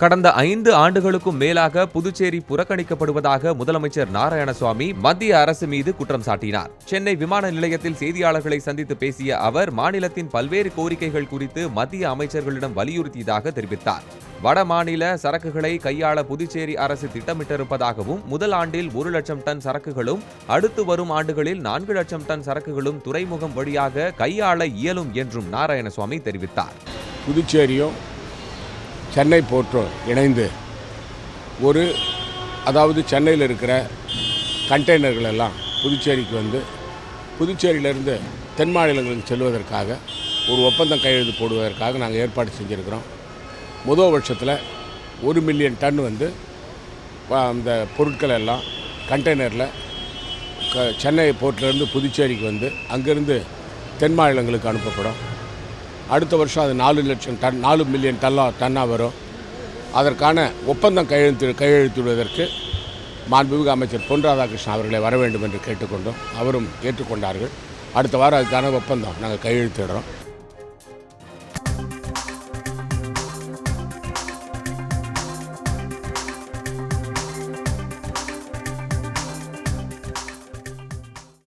கடந்த 5 ஆண்டுகளுக்கும் மேலாக புதுச்சேரி புறக்கணிக்கப்படுவதாக முதலமைச்சர் நாராயணசுவாமி மத்திய அரசு மீது குற்றம் சாட்டினார். சென்னை விமான நிலையத்தில் செய்தியாளர்களை சந்தித்து பேசிய அவர் மாநிலத்தின் பல்வேறு கோரிக்கைகள் குறித்து மத்திய அமைச்சர்களிடம் வலியுறுத்தியதாக தெரிவித்தார். வட மாநில சரக்குகளை கையாள புதுச்சேரி அரசு திட்டமிட்டிருப்பதாகவும் முதல் ஆண்டில் 1 லட்சம் டன் சரக்குகளும் அடுத்து வரும் ஆண்டுகளில் 4 லட்சம் டன் சரக்குகளும் துறைமுகம் வழியாக கையாள இயலும் என்றும் நாராயணசுவாமி தெரிவித்தார். புதுச்சேரியும் சென்னை போர்ட்டும் இணைந்து அதாவது சென்னையில் இருக்கிற கண்டெய்னர்கள் எல்லாம் புதுச்சேரிக்கு வந்து புதுச்சேரியிலிருந்து தென் மாநிலங்களுக்கு செல்வதற்காக ஒரு ஒப்பந்தம் கையெழுத்து போடுவதற்காக நாங்கள் ஏற்பாடு செஞ்சுருக்கிறோம். முதல் வருஷத்தில் 1 மில்லியன் டன் வந்து அந்த பொருட்கள் எல்லாம் கண்டெய்னரில் சென்னை போர்ட்டிலேருந்து புதுச்சேரிக்கு வந்து அங்கேருந்து தென் மாநிலங்களுக்கு அனுப்பப்படும். அடுத்த வருஷம் அது 4 லட்சம் டன் 4 மில்லியன் டன்னாக வரும். அதற்கான ஒப்பந்தம் கையெழுத்திடுவதற்கு மாண்புமிகு அமைச்சர் பொன் ராதாகிருஷ்ணன் அவர்களை வர வேண்டும் என்று கேட்டுக்கொண்டோம். அவரும் ஏற்றுக்கொண்டார்கள். அடுத்த வாரம் அதுக்கான ஒப்பந்தம் நாங்கள் கையெழுத்திடுறோம்.